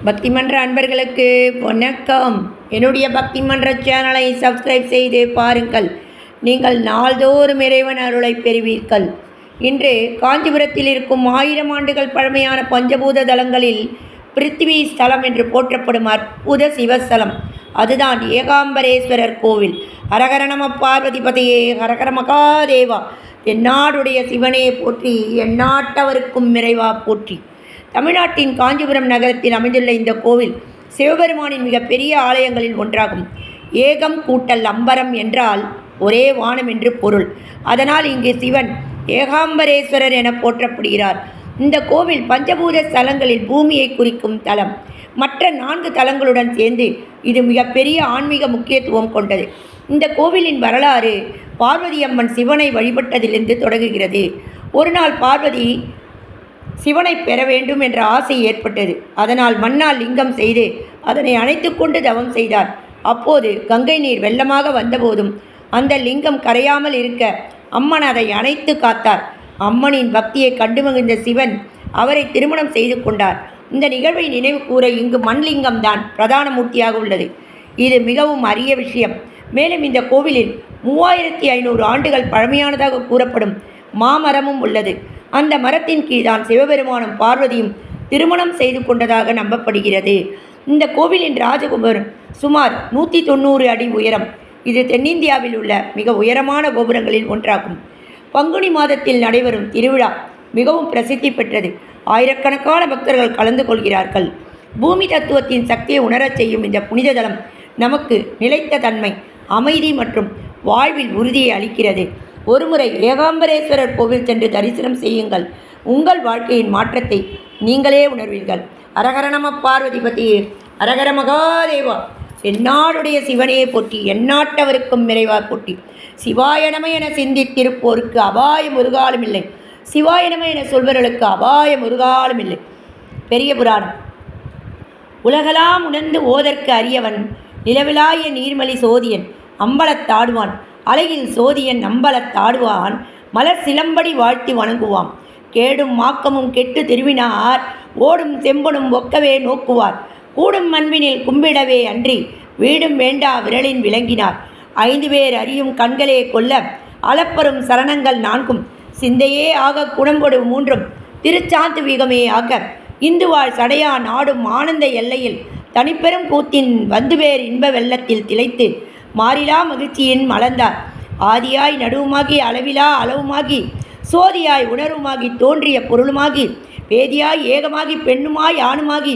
பக்தி மன்ற அன்பர்களுக்கு வணக்கம். என்னுடைய பக்தி மன்ற சேனலை சப்ஸ்கிரைப் செய்து பாருங்கள். நீங்கள் நாள்தோறும் இறைவன் அருளை பெறுவீர்கள். இன்று காஞ்சிபுரத்தில் இருக்கும் 1000 ஆண்டுகள் பழமையான பஞ்சபூத தலங்களில் பிருத்திவி ஸ்தலம் என்று போற்றப்படும் அற்புத சிவஸ்தலம் அதுதான் ஏகாம்பரேஸ்வரர் கோவில். ஹரஹர நம பார்வதிபதியே, ஹரஹர மகாதேவா. எந்நாடுடைய சிவனே போற்றி, எந்நாட்டவருக்கும் இறைவா போற்றி. தமிழ்நாட்டின் காஞ்சிபுரம் நகரத்தில் அமைந்துள்ள இந்த கோவில் சிவபெருமானின் மிகப்பெரிய ஆலயங்களில் ஒன்றாகும். ஏகம் கூட்டல் அம்பரம் என்றால் ஒரே வானம் என்று பொருள். அதனால் இங்கு சிவன் ஏகாம்பரேஸ்வரர் என போற்றப்படுகிறார். இந்த கோவில் பஞ்சபூத ஸ்தலங்களில் பூமியை குறிக்கும் தலம். மற்ற 4 தலங்களுடன் சேர்ந்து இது மிகப்பெரிய ஆன்மீக முக்கியத்துவம் கொண்டது. இந்த கோவிலின் வரலாறு பார்வதி அம்மன் சிவனை வழிபட்டதிலிருந்து தொடங்குகிறது. ஒரு நாள் பார்வதி சிவனை பெற வேண்டும் என்ற ஆசை ஏற்பட்டது. அதனால் மண்ணால் லிங்கம் செய்து அதனை அணைத்து கொண்டு தவம் செய்தார். அப்போது கங்கை நீர் வெள்ளமாக வந்தபோதும் அந்த லிங்கம் கரையாமல் இருக்க அம்மன் அதை அணைத்து காத்தார். அம்மனின் பக்தியை கண்டு மகிழ்ந்த சிவன் அவரை திருமணம் செய்து கொண்டார். இந்த நிகழ்வை நினைவு கூற இங்கு மண்லிங்கம் தான் பிரதான மூர்த்தியாக உள்ளது. இது மிகவும் அரிய விஷயம். மேலும் இந்த கோவிலில் 3500 ஆண்டுகள் பழமையானதாக கூறப்படும் மாமரமும் உள்ளது. அந்த மரத்தின் கீழ்தான் சிவபெருமானும் பார்வதியும் திருமணம் செய்து கொண்டதாக நம்பப்படுகிறது. இந்த கோவிலின் ராஜகோபுரம் சுமார் 190 அடி உயரம். இது தென்னிந்தியாவில் உள்ள மிக உயரமான கோபுரங்களில் ஒன்றாகும். பங்குனி மாதத்தில் நடைபெறும் திருவிழா மிகவும் பிரசித்தி பெற்றது. ஆயிரக்கணக்கான பக்தர்கள் கலந்து கொள்கிறார்கள். பூமி தத்துவத்தின் சக்தியை உணரச் செய்யும் இந்த புனித தலம் நமக்கு நிலைத்த தன்மை, அமைதி மற்றும் வாழ்வில் உறுதியை அளிக்கிறது. ஒருமுறை ஏகாம்பரேஸ்வரர் கோவில் சென்று தரிசனம் செய்யுங்கள். உங்கள் வாழ்க்கையின் மாற்றத்தை நீங்களே உணர்வீர்கள். ஹரஹர நம பார்வதிபதியே, ஹரஹர மகாதேவா. எந்நாடுடைய சிவனே போற்றி, எந்நாட்டவருக்கும் இறைவா போற்றி. சிவாய நம என சிந்தித்திருப்போருக்கு அபாயம் ஒரு காலம் இல்லை. சிவாய நம என சொல்பவர்களுக்கு அபாயம் ஒரு காலம் இல்லை. பெரிய புராணம். உலகலாம் உணர்ந்து ஓதற்கு அரியவன், நிலவிலாய நீர்மலி சோதியன் அம்பலத்தாடுவான், அழகில் சோதியன் அம்பலத்தாடுவான், மலர் சிலம்படி வாழ்த்தி வணங்குவான். கேடும் மாக்கமும் கெட்டு திருவினார், ஓடும் செம்பனும் ஒக்கவே நோக்குவார். கூடும் அன்பினில் கும்பிடவே அன்றி வீடும் வேண்டா விரலின் விளங்கினார். 5 பேர் அறியும் கண்களே கொல்ல அளப்பரும் சரணங்கள் 4ம், சிந்தையே ஆக குணம்பொடு 3ம், திருச்சாந்து வீகமே ஆக இந்துவாழ் சடையா நாடும் ஆனந்த எல்லையில் தனிப்பெரும் கூத்தின் வந்துவேர் இன்ப வெள்ளத்தில் திளைத்து மாறிலா மகிழ்ச்சியின் மலர்ந்தார். ஆதியாய் நடுவுமாகி அளவிலா அளவுமாகி சோதியாய் உணர்வுமாகி தோன்றிய பொருளுமாகி வேதியாய் ஏகமாகி பெண்ணுமாய் ஆணுமாகி